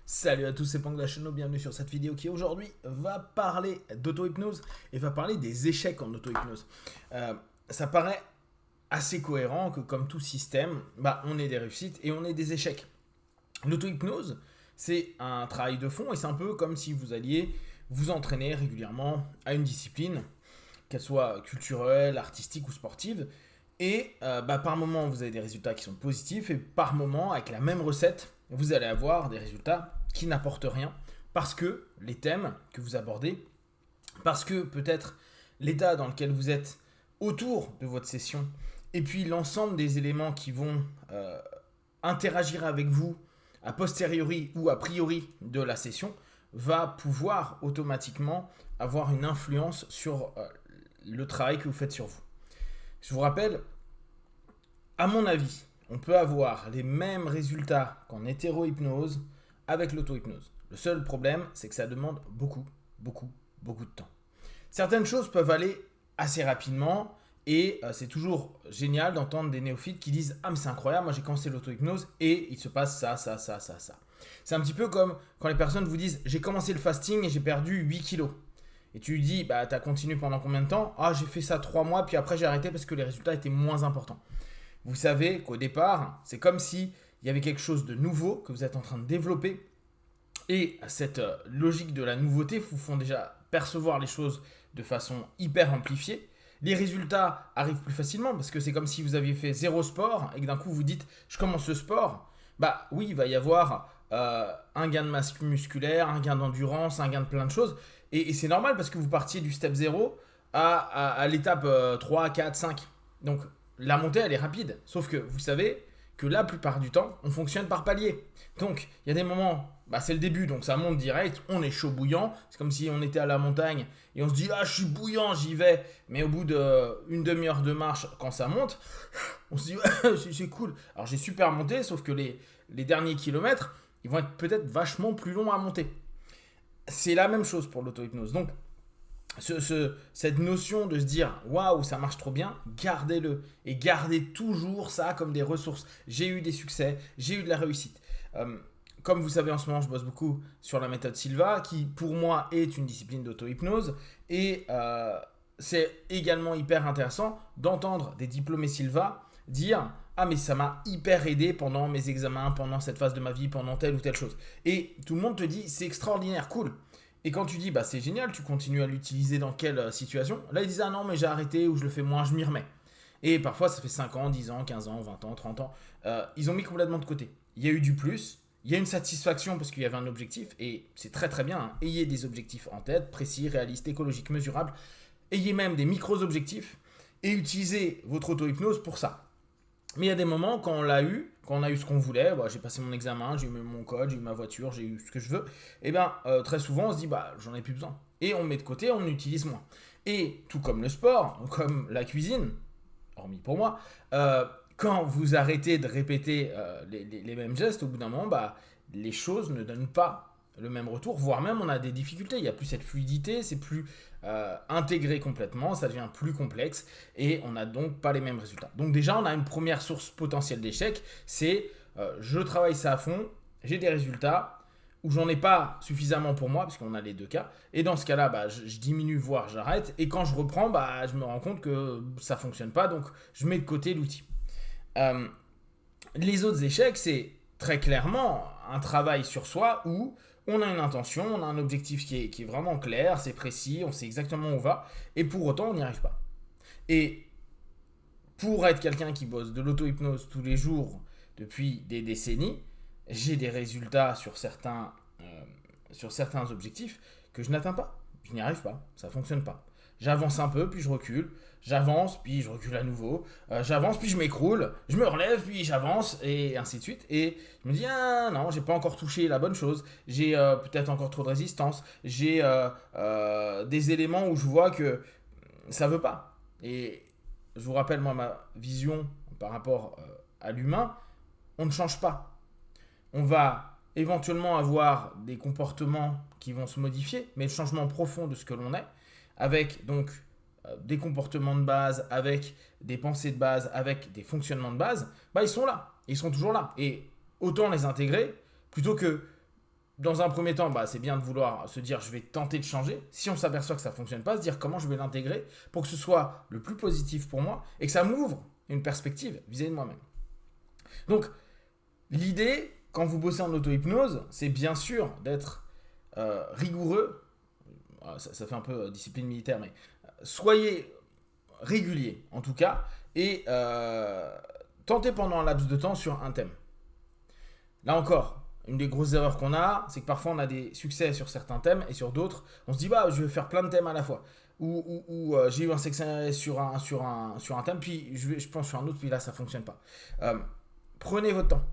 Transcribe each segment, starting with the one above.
Salut à tous, c'est Pang de la chaîne, bienvenue sur cette vidéo qui aujourd'hui va parler d'auto-hypnose et va parler des échecs en auto-hypnose. Ça paraît assez cohérent que comme tout système, on ait des réussites et on ait des échecs. L'auto-hypnose, c'est un travail de fond et c'est un peu comme si vous alliez vous entraîner régulièrement à une discipline, qu'elle soit culturelle, artistique ou sportive. Et par moment, vous avez des résultats qui sont positifs et par moment, avec la même recette, vous allez avoir des résultats qui n'apportent rien parce que les thèmes que vous abordez, parce que peut-être l'état dans lequel vous êtes autour de votre session et puis l'ensemble des éléments qui vont interagir avec vous a posteriori ou a priori de la session va pouvoir automatiquement avoir une influence sur le travail que vous faites sur vous. Je vous rappelle, à mon avis, on peut avoir les mêmes résultats qu'en hétéro-hypnose avec l'auto-hypnose. Le seul problème, c'est que ça demande beaucoup de temps. Certaines choses peuvent aller assez rapidement et c'est toujours génial d'entendre des néophytes qui disent « Ah mais c'est incroyable, moi j'ai commencé l'auto-hypnose et il se passe ça. » C'est un petit peu comme quand les personnes vous disent « J'ai commencé le fasting et j'ai perdu 8 kilos. » Et tu lui dis, t'as continué pendant combien de temps? Ah, j'ai fait ça 3 mois, puis après j'ai arrêté parce que les résultats étaient moins importants. Vous savez qu'au départ, c'est comme si il y avait quelque chose de nouveau que vous êtes en train de développer. Et cette logique de la nouveauté vous font déjà percevoir les choses de façon hyper amplifiée. Les résultats arrivent plus facilement parce que c'est comme si vous aviez fait zéro sport et que d'un coup vous dites je commence le sport. Oui, il va y avoir un gain de masse musculaire, un gain d'endurance, un gain de plein de choses. Et c'est normal parce que vous partiez du step 0 à l'étape 3, 4, 5. Donc la montée elle est rapide. Sauf que vous savez que la plupart du temps on fonctionne par palier. Donc il y a des moments, c'est le début donc ça monte direct, on est chaud bouillant. C'est comme si on était à la montagne et on se dit ah je suis bouillant, j'y vais. Mais au bout d'une demi-heure de marche quand ça monte, on se dit ouais, c'est cool. Alors j'ai super monté sauf que les derniers kilomètres ils vont être peut-être vachement plus longs à monter. C'est la même chose pour l'auto-hypnose. Donc, cette notion de se dire waouh, ça marche trop bien, gardez-le. Et gardez toujours ça comme des ressources. J'ai eu des succès, j'ai eu de la réussite. Comme vous savez, en ce moment, je bosse beaucoup sur la méthode Silva, qui pour moi est une discipline d'auto-hypnose. Et c'est également hyper intéressant d'entendre des diplômés Silva dire ah mais ça m'a hyper aidé pendant mes examens, pendant cette phase de ma vie, pendant telle ou telle chose. Et tout le monde te dit c'est extraordinaire, cool. Et quand tu dis c'est génial, tu continues à l'utiliser dans quelle situation? Là ils disent ah non mais j'ai arrêté ou je le fais moins, je m'y remets. Et parfois ça fait 5 ans, 10 ans, 15 ans, 20 ans, 30 ans. Ils ont mis complètement de côté. Il y a eu du plus, il y a une satisfaction parce qu'il y avait un objectif et c'est très très bien. Ayez des objectifs en tête, précis, réalistes, écologiques, mesurables. Ayez même des micros-objectifs et utilisez votre auto-hypnose pour ça. Mais il y a des moments quand on a eu ce qu'on voulait, j'ai passé mon examen, j'ai eu mon code, j'ai eu ma voiture, j'ai eu ce que je veux, et très souvent on se dit j'en ai plus besoin. Et on met de côté, on utilise moins. Et tout comme le sport, comme la cuisine, hormis pour moi, quand vous arrêtez de répéter les mêmes gestes, au bout d'un moment, les choses ne donnent pas le même retour, voire même on a des difficultés, il n'y a plus cette fluidité, c'est plus intégré complètement, ça devient plus complexe et on n'a donc pas les mêmes résultats. Donc déjà on a une première source potentielle d'échec, c'est je travaille ça à fond, j'ai des résultats où j'en ai pas suffisamment pour moi, parce qu'on a les deux cas, et dans ce cas-là je diminue voire j'arrête, et quand je reprends je me rends compte que ça fonctionne pas, donc je mets de côté l'outil. Les autres échecs c'est très clairement un travail sur soi où on a une intention, on a un objectif qui est vraiment clair, c'est précis, on sait exactement où on va, et pour autant on n'y arrive pas. Et pour être quelqu'un qui bosse de l'auto-hypnose tous les jours depuis des décennies, j'ai des résultats sur certains objectifs que je n'atteins pas. Je n'y arrive pas, ça ne fonctionne pas. J'avance un peu, puis je recule. J'avance, puis je recule à nouveau. J'avance, puis je m'écroule. Je me relève, puis j'avance, et ainsi de suite. Et je me dis, ah non, j'ai pas encore touché la bonne chose. J'ai peut-être encore trop de résistance. J'ai des éléments où je vois que ça veut pas. Et je vous rappelle, moi, ma vision par rapport à l'humain, on ne change pas. On va éventuellement avoir des comportements qui vont se modifier, mais le changement profond de ce que l'on est, avec donc des comportements de base, avec des pensées de base, avec des fonctionnements de base, ils sont là, ils sont toujours là. Et autant les intégrer plutôt que dans un premier temps, c'est bien de vouloir se dire je vais tenter de changer. Si on s'aperçoit que ça ne fonctionne pas, se dire comment je vais l'intégrer pour que ce soit le plus positif pour moi et que ça m'ouvre une perspective vis-à-vis de moi-même. Donc, l'idée, quand vous bossez en auto-hypnose, c'est bien sûr d'être rigoureux. Ça fait un peu discipline militaire, mais soyez régulier en tout cas et tentez pendant un laps de temps sur un thème. Là encore, une des grosses erreurs qu'on a, c'est que parfois on a des succès sur certains thèmes et sur d'autres, on se dit je vais faire plein de thèmes à la fois. Ou j'ai eu un succès sur un thème, puis je pense sur un autre, puis là ça fonctionne pas. Prenez votre temps.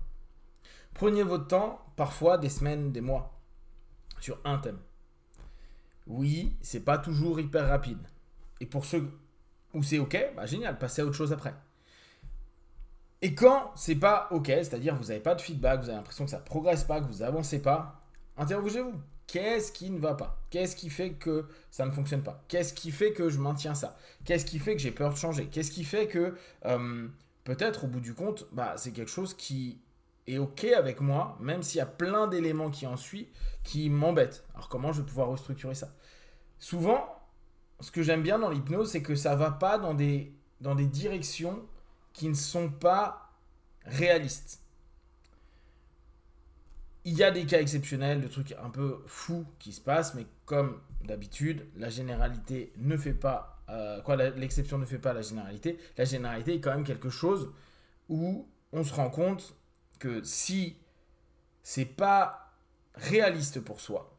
Prenez votre temps, parfois des semaines, des mois, sur un thème. Oui, c'est pas toujours hyper rapide. Et pour ceux où c'est ok, génial, passez à autre chose après. Et quand c'est pas ok, c'est-à-dire que vous n'avez pas de feedback, vous avez l'impression que ça ne progresse pas, que vous n'avancez pas, interrogez-vous. Qu'est-ce qui ne va pas? Qu'est-ce qui fait que ça ne fonctionne pas? Qu'est-ce qui fait que je maintiens ça? Qu'est-ce qui fait que j'ai peur de changer? Qu'est-ce qui fait que peut-être au bout du compte, c'est quelque chose qui est ok avec moi, même s'il y a plein d'éléments qui en suivent qui m'embêtent. Alors comment je vais pouvoir restructurer ça? Souvent, ce que j'aime bien dans l'hypnose, c'est que ça ne va pas dans des directions qui ne sont pas réalistes. Il y a des cas exceptionnels, de trucs un peu fous qui se passent, mais comme d'habitude, la généralité ne fait pas... l'exception ne fait pas la généralité. La généralité est quand même quelque chose où on se rend compte que si c'est pas réaliste pour soi,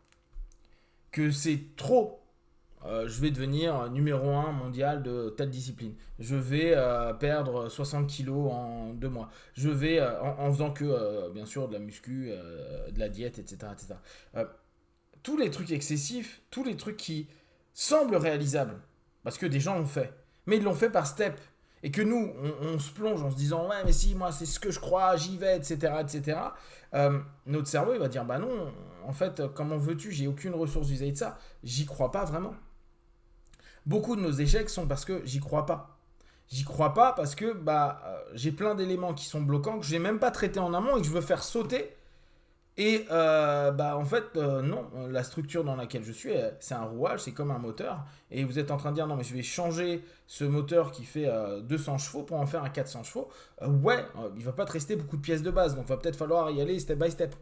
que c'est trop... je vais devenir numéro 1 mondial de telle discipline. Je vais perdre 60 kilos en 2 mois. Je vais, en faisant que, bien sûr, de la muscu, de la diète, etc. Tous les trucs excessifs, tous les trucs qui semblent réalisables, parce que des gens l'ont fait, mais ils l'ont fait par step. Et que nous, on se plonge en se disant « Ouais, mais si, moi, c'est ce que je crois, j'y vais, etc. » Notre cerveau, il va dire « Bah non, en fait, comment veux-tu? J'ai aucune ressource vis-à-vis de ça. J'y crois pas vraiment. » Beaucoup de nos échecs sont parce que j'y crois pas. J'y crois pas parce que j'ai plein d'éléments qui sont bloquants, que je n'ai même pas traités en amont et que je veux faire sauter. Et en fait, non, la structure dans laquelle je suis, c'est un rouage, c'est comme un moteur. Et vous êtes en train de dire, non, mais je vais changer ce moteur qui fait 200 chevaux pour en faire un 400 chevaux. Il va pas te rester beaucoup de pièces de base, donc il va peut-être falloir y aller step by step.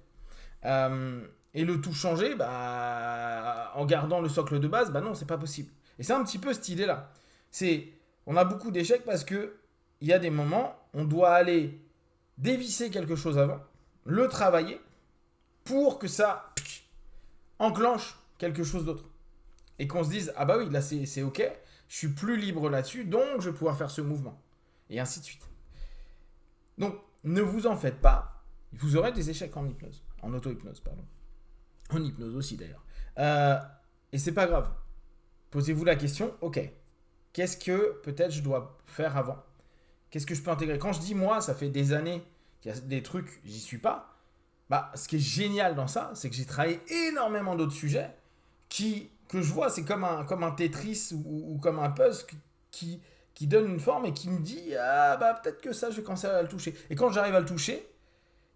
Et le tout changer, en gardant le socle de base, non, c'est pas possible. Et c'est un petit peu cette idée-là. On a beaucoup d'échecs parce qu'il y a des moments, on doit aller dévisser quelque chose avant, le travailler, pour que ça enclenche quelque chose d'autre. Et qu'on se dise, oui, là c'est ok, je suis plus libre là-dessus, donc je vais pouvoir faire ce mouvement. Et ainsi de suite. Donc, ne vous en faites pas, vous aurez des échecs en hypnose, en auto-hypnose, pardon. En hypnose aussi d'ailleurs. Et c'est pas grave. Posez-vous la question, ok, qu'est-ce que peut-être je dois faire avant? Qu'est-ce que je peux intégrer? Quand je dis moi, ça fait des années qu'il y a des trucs, j'y suis pas. Ce qui est génial dans ça, c'est que j'ai travaillé énormément d'autres sujets que je vois, c'est comme un Tetris ou comme un puzzle qui donne une forme et qui me dit peut-être que ça, je vais commencer à le toucher. Et quand j'arrive à le toucher,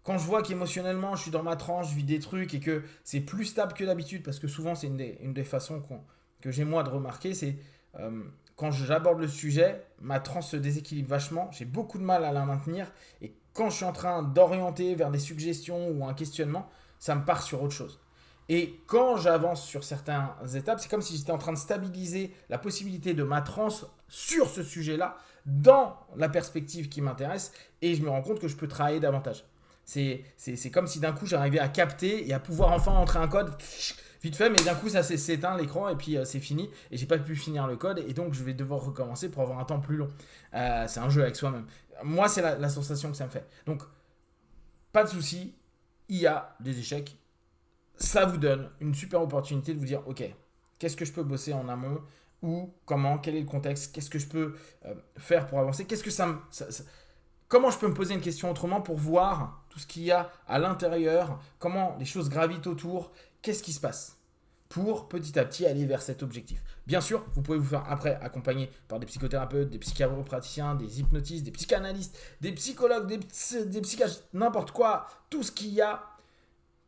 quand je vois qu'émotionnellement, je suis dans ma tranche, je vis des trucs et que c'est plus stable que d'habitude, parce que souvent, c'est une des façons que j'ai moi de remarquer, c'est quand j'aborde le sujet, ma transe se déséquilibre vachement, j'ai beaucoup de mal à la maintenir et quand je suis en train d'orienter vers des suggestions ou un questionnement, ça me part sur autre chose. Et quand j'avance sur certaines étapes, c'est comme si j'étais en train de stabiliser la possibilité de ma transe sur ce sujet-là, dans la perspective qui m'intéresse, et je me rends compte que je peux travailler davantage. C'est comme si d'un coup j'arrivais à capter et à pouvoir enfin entrer un code vite fait, mais d'un coup ça s'éteint l'écran et puis c'est fini, et j'ai pas pu finir le code, et donc je vais devoir recommencer pour avoir un temps plus long. C'est un jeu avec soi-même. Moi, c'est la sensation que ça me fait. Donc, pas de souci, il y a des échecs. Ça vous donne une super opportunité de vous dire, ok, qu'est-ce que je peux bosser en amont? Où, comment, quel est le contexte? Qu'est-ce que je peux faire pour avancer? Comment je peux me poser une question autrement pour voir tout ce qu'il y a à l'intérieur? Comment les choses gravitent autour? Qu'est-ce qui se passe? Pour petit à petit aller vers cet objectif. Bien sûr, vous pouvez vous faire après accompagner par des psychothérapeutes, des psychopraticiens, des hypnotistes, des psychanalystes, des psychologues, des psychiatres, n'importe quoi, tout ce qu'il y a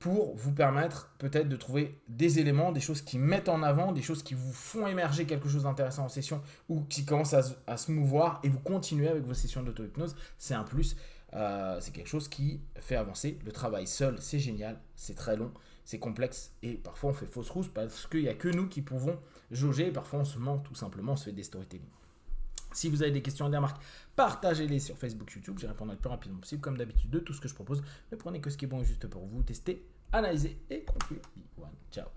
pour vous permettre peut-être de trouver des éléments, des choses qui mettent en avant, des choses qui vous font émerger quelque chose d'intéressant en session ou qui commencent à se mouvoir et vous continuez avec vos sessions d'auto-hypnose. C'est un plus, c'est quelque chose qui fait avancer. Le travail seul, c'est génial, c'est très long, c'est complexe et parfois on fait fausse route parce qu'il n'y a que nous qui pouvons jauger et parfois on se ment tout simplement, on se fait des storytelling. Si vous avez des questions et des remarques, partagez-les sur Facebook, YouTube. J'y répondrai le plus rapidement possible, comme d'habitude, de tout ce que je propose. Ne prenez que ce qui est bon et juste pour vous. Testez, analysez et concluez. Ciao.